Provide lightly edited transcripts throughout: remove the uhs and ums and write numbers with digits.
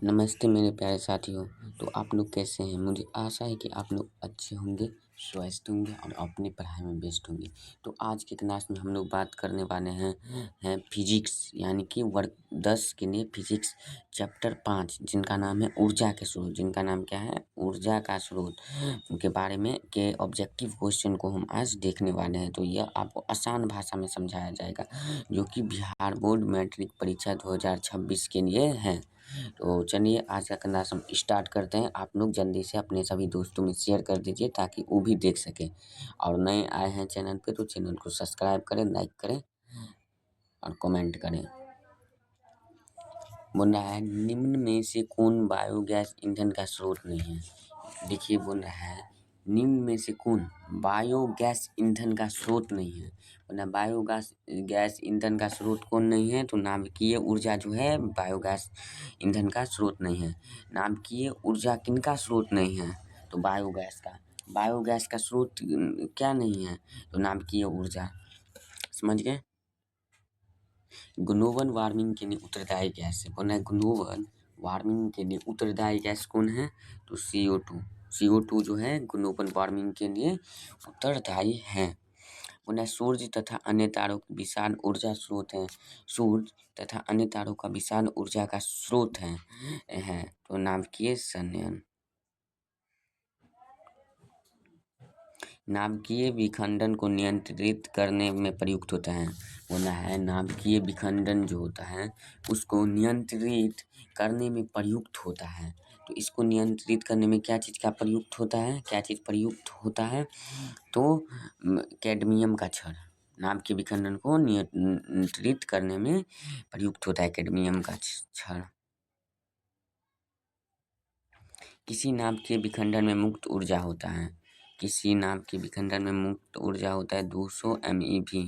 नमस्ते मेरे प्यारे साथियों। तो आप लोग कैसे हैं? मुझे आशा है कि आप लोग अच्छे होंगे, स्वस्थ होंगे और अपनी पढ़ाई में बेस्ट होंगे। तो आज की क्लास में हम लोग बात करने वाले हैं फिजिक्स यानी कि वर्ग 10 के लिए फिजिक्स चैप्टर 5 जिनका नाम है ऊर्जा के स्रोत। जिनका नाम क्या है? ऊर्जा का स्रोत के बारे में के ऑब्जेक्टिव क्वेश्चन को हम आज देखने वाले हैं। तो यह आपको आसान भाषा में समझाया जाएगा जो कि बिहार बोर्ड मैट्रिक परीक्षा 2026 के लिए है। तो चलिए आज का क्लास हम स्टार्ट करते हैं। आप लोग जल्दी से अपने सभी दोस्तों में शेयर कर दीजिए ताकि वो भी देख सकें। और नए आए हैं चैनल पे तो चैनल को सब्सक्राइब करें, लाइक करें और कमेंट करें। बोल रहा है निम्न में से कौन बायोगैस ईंधन का स्रोत नहीं है? देखिए बोल रहा है निम्न में से कौन बायोगैस ईंधन का स्रोत नहीं है। बोला बायोगैस गैस ईंधन का स्रोत कौन नहीं है? तो नाभिकीय ऊर्जा जो है बायोगैस ईंधन का स्रोत नहीं है। नाभिकीय ऊर्जा किनका स्रोत नहीं है? तो बायोगैस का। बायोगैस का स्रोत क्या नहीं है? तो नाभिकीय ऊर्जा। समझ गए? ग्लोबल वार्मिंग के लिए उत्तरदायी गैस है। कौन है? ग्लोबल वार्मिंग के लिए उत्तरदायी गैस कौन है? तो CO2। CO2 जो है ग्लोबल वार्मिंग के लिए उत्तरदायी है। बोला सूर्य तथा अन्य तारों की विशाल ऊर्जा स्रोत है। सूर्य तथा अन्य तारों का विशाल ऊर्जा का स्रोत है तो नाभिकीय संयंत्र। नाभिकीय विखंडन को नियंत्रित करने में प्रयुक्त होता है। बोला है नाभिकीय विखंडन जो होता है उसको नियंत्रित करने में प्रयुक्त होता है। तो इसको नियंत्रित करने में क्या चीज़ का प्रयुक्त होता है? क्या चीज़ प्रयुक्त होता है? तो कैडमियम का छड़। नाभिकीय विखंडन को नियंत्रित करने में प्रयुक्त होता है कैडमियम का छड़। किसी नाभिकीय विखंडन में मुक्त ऊर्जा होता है। किसी नाभिकीय विखंडन में मुक्त ऊर्जा होता है 200 MeV।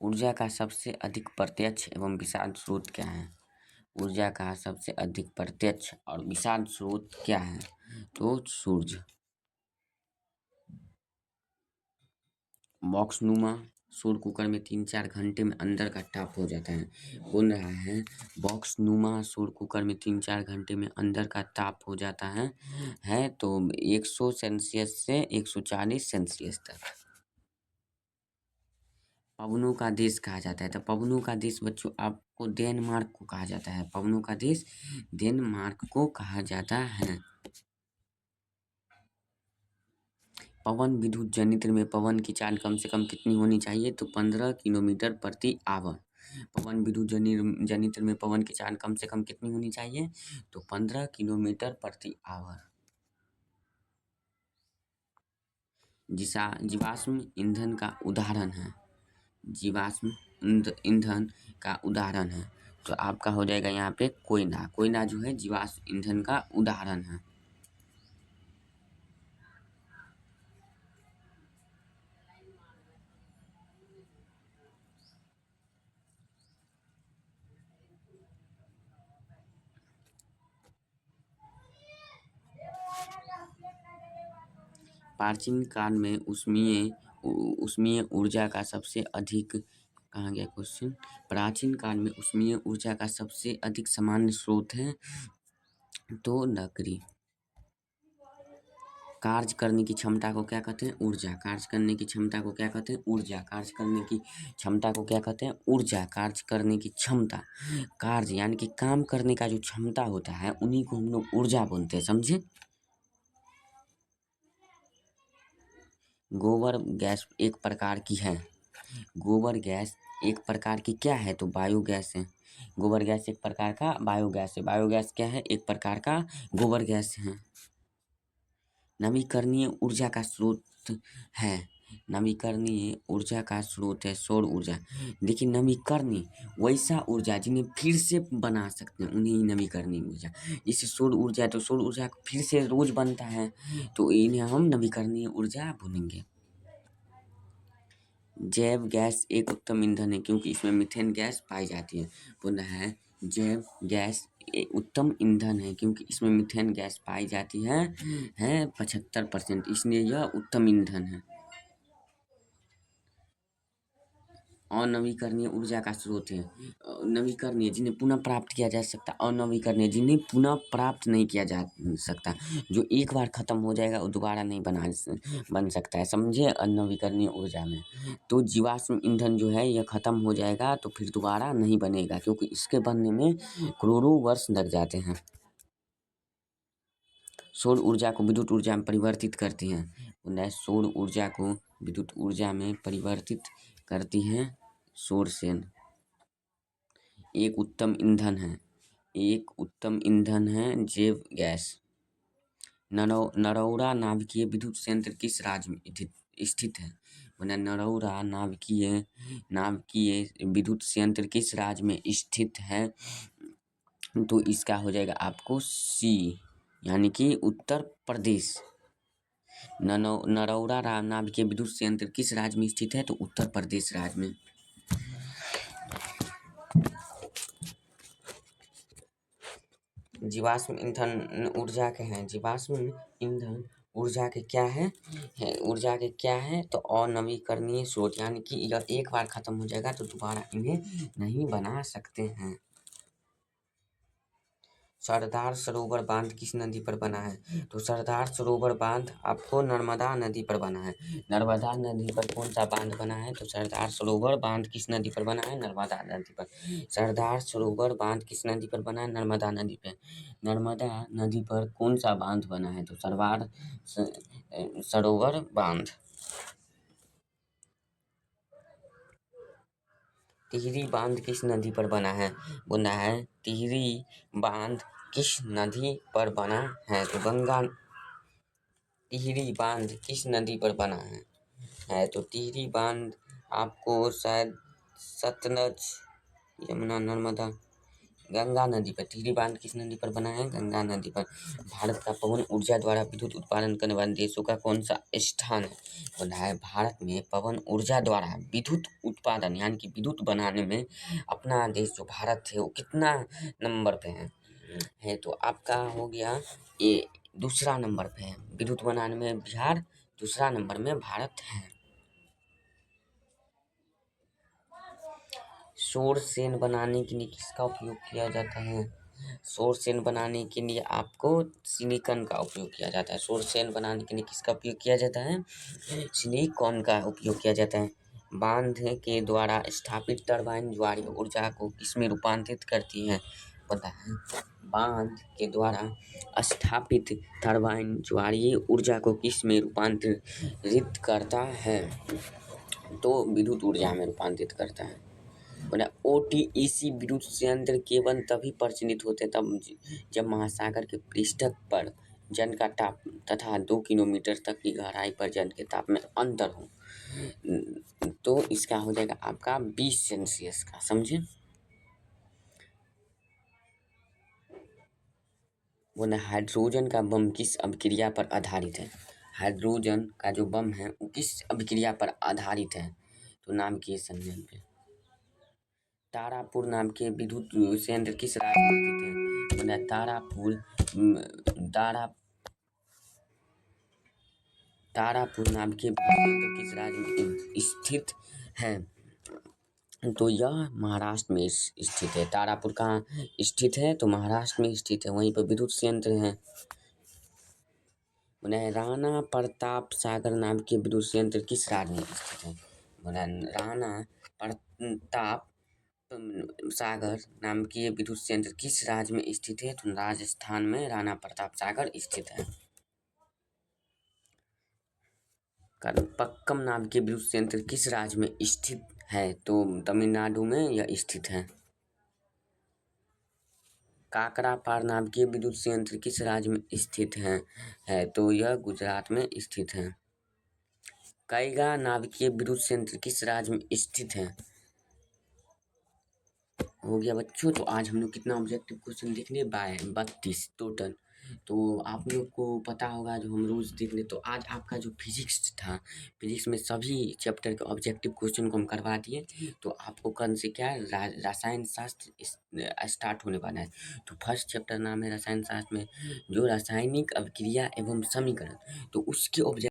ऊर्जा का सबसे अधिक प्रत्यक्ष एवं विशाल स्रोत क्या है? ऊर्जा का सबसे अधिक प्रत्यक्ष और विशाल स्रोत क्या है? तो सूर्य। बॉक्सनुमा सौर कुकर में 3-4 घंटे में अंदर का ताप हो जाता है। बोल रहा है बॉक्सनुमा सौर कुकर में 3-4 घंटे में अंदर का ताप हो जाता है तो 100 सेल्सियस से 140 सेल्सियस तक। पवनों का देश कहा जाता है। तो पवनों का देश बच्चों आपको डेनमार्क को कहा जाता है। पवनों का देश डेनमार्क को कहा जाता है। पवन विद्युत जनित्र में पवन की चाल कम से कम कितनी होनी चाहिए? तो 15 किलोमीटर प्रति आवर। पवन विद्युत जनित्र में पवन की चाल कम से कम कितनी होनी चाहिए? तो 15 किलोमीटर प्रति आवर। जीवाश्म ईंधन का उदाहरण है। जीवाश्म ईंधन का उदाहरण है तो आपका हो जाएगा यहाँ पे कोयला। कोयला जो है जीवाश्म ईंधन का उदाहरण है। प्राचीन काल में उष्मीय ऊर्जा का सबसे अधिक कहाँ गया क्वेश्चन? प्राचीन काल में उष्मीय ऊर्जा का सबसे अधिक सामान्य स्रोत है तो लकड़ी। कार्य करने की क्षमता को क्या कहते हैं? ऊर्जा। कार्य करने की क्षमता को क्या कहते हैं? ऊर्जा। कार्य करने की क्षमता को क्या कहते हैं? ऊर्जा। कार्य करने की क्षमता। कार्य यानी कि काम करने का जो क्षमता होता है उन्हीं को हम लोग ऊर्जा बोलते हैं। समझे? गोबर गैस एक प्रकार की है। गोबर गैस एक प्रकार की क्या है? तो बायोगैस है। गोबर गैस एक प्रकार का बायोगैस है। बायोगैस क्या है? एक प्रकार का गोबर गैस है। नवीकरणीय ऊर्जा का स्रोत है। नवीकरणीय ऊर्जा का स्रोत है सौर ऊर्जा। देखिए नवीकरणीय वैसा ऊर्जा जिन्हें फिर से बना सकते हैं उन्हें नवीकरणीय ऊर्जा। जैसे सौर ऊर्जा तो सौर ऊर्जा फिर से रोज बनता है तो इन्हें हम नवीकरणीय ऊर्जा बोलेंगे। जैव गैस एक उत्तम ईंधन है क्योंकि इसमें मीथेन गैस पाई जाती है। बोला है जैव गैस एक उत्तम ईंधन है क्योंकि इसमें मीथेन गैस पाई जाती है 75%, इसलिए यह उत्तम ईंधन है। अनवीकरणीय ऊर्जा का स्रोत है। नवीकरणीय जिन्हें पुनः प्राप्त किया जा सकता, अनवीकरणीय जिन्हें पुनः प्राप्त नहीं किया जा सकता, जो एक बार खत्म हो जाएगा वो दोबारा नहीं बन सकता है, समझे। अनवीकरणीय ऊर्जा में तो जीवाश्म ईंधन जो है यह खत्म हो जाएगा तो फिर दोबारा नहीं बनेगा, क्योंकि इसके बनने में करोड़ों वर्ष लग जाते हैं। सौर ऊर्जा को विद्युत ऊर्जा में परिवर्तित करती हैं। सौर ऊर्जा को विद्युत ऊर्जा में परिवर्तित करती हैं सौर सेल। एक उत्तम ईंधन है जैव गैस। नरौरा नाभिकीय विद्युत संयंत्र किस राज्य में स्थित है? नरौरा नाभिकीय विद्युत संयंत्र किस राज्य में स्थित है? तो इसका हो जाएगा आपको सी, यानी कि उत्तर प्रदेश। नरौरा नाभिकीय विद्युत संयंत्र किस राज्य में स्थित है? तो उत्तर प्रदेश राज्य में। जीवाश्म ईंधन ऊर्जा के हैं। जीवाश्म ईंधन ऊर्जा के क्या है? ऊर्जा के क्या है? तो अनवीकरणीय स्रोत, यानी कि यह एक बार खत्म हो जाएगा तो दोबारा इन्हें नहीं बना सकते हैं। सरदार सरोवर बांध किस नदी पर बना है? तो सरदार सरोवर बांध आपको नर्मदा नदी पर बना है। नर्मदा नदी पर कौन सा बांध बना है? तो सरदार सरोवर बांध किस नदी पर बना है? नर्मदा नदी पर। सरदार सरोवर बांध किस नदी पर बना है? नर्मदा नदी पर। नर्मदा नदी पर कौन सा बांध बना है? तो सरदार सरोवर बांध। टिहरी बांध किस नदी पर बना है? बना है टिहरी बांध किस नदी पर बना है? तो गंगा। टिहरी बांध किस नदी पर बना है? तो टिहरी बांध आपको शायद सतलज, यमुना, नर्मदा, गंगा नदी पर। टिहरी बांध किस नदी पर बना है? गंगा नदी पर। भारत का पवन ऊर्जा द्वारा विद्युत उत्पादन करने वाले देशों का कौन सा स्थान है? बोला है भारत में पवन ऊर्जा द्वारा विद्युत उत्पादन, यानी कि विद्युत बनाने में अपना देश जो भारत है वो कितना नंबर पे है? तो आपका हो गया ये दूसरा नंबर पे है। विद्युत बनाने में बिहार दूसरा नंबर में भारत है। सौर सेल बनाने के लिए किसका उपयोग किया जाता है? सौर सेल बनाने के लिए आपको सिलिकॉन का उपयोग किया जाता है। सौर सेल बनाने के लिए किसका उपयोग किया जाता है? सिलिकॉन का उपयोग किया जाता है। बांध के द्वारा स्थापित टरबाइन ज्वारीय ऊर्जा को किसमें रूपांतरित करती है? पता है, बांध के द्वारा स्थापित टरबाइन ज्वारीय ऊर्जा को किस में रूपांतरित करता है? तो विद्युत ऊर्जा में रूपांतरित करता है। ओटीईसी विद्युत संयंत्र केवल तभी प्रचलित होते तब जब महासागर के पृष्ठ पर जल का ताप तथा 2 किलोमीटर तक की गहराई पर जल के ताप में अंतर हो। तो इसका हो जाएगा आपका 20 सेल्सियस का, समझे। बोला हाइड्रोजन का बम किस अभिक्रिया पर आधारित है? हाइड्रोजन का जो बम है वो किस अभिक्रिया पर आधारित है? तो नाभिकीय संयोजन पे। तारापुर नाम के विद्युत संयंत्र किस राज्य में स्थित है? बोला तारापुर नाम के विद्युत संयंत्र किस राज्य में स्थित है? तो यह महाराष्ट्र में स्थित है। तारापुर कहाँ स्थित है? तो महाराष्ट्र में स्थित है, वहीं पर विद्युत संयंत्र है। बोला राणा प्रताप सागर नाम के विद्युत संयंत्र किस राज्य में स्थित है? बोला राणा प्रताप सागर नाम की विद्युत संयंत्र किस राज्य में स्थित है? तो राजस्थान में राणा प्रताप सागर स्थित है। पक्कम नाम के विद्युत संयंत्र किस राज्य में स्थित है? तो तमिलनाडु में यह स्थित है। काकरापार नाम के विद्युत संयंत्र किस राज्य में स्थित है? तो यह गुजरात में स्थित है। कैगा नाभिकीय विद्युत संयंत्र किस राज्य में स्थित है? हो गया बच्चों। तो आज हम लोग कितना ऑब्जेक्टिव क्वेश्चन देख लिए? 32 टोटल। तो आप लोग को पता होगा जो हम रोज देख ले। तो आज आपका जो फिजिक्स था, फिजिक्स में सभी चैप्टर के ऑब्जेक्टिव क्वेश्चन को हम करवा दिए। तो आपको कल से क्या है, रसायन शास्त्र स्टार्ट होने वाला है। तो फर्स्ट चैप्टर नाम है रसायन शास्त्र में जो रासायनिक अभिक्रिया एवं समीकरण, तो उसके ऑब्जेक्ट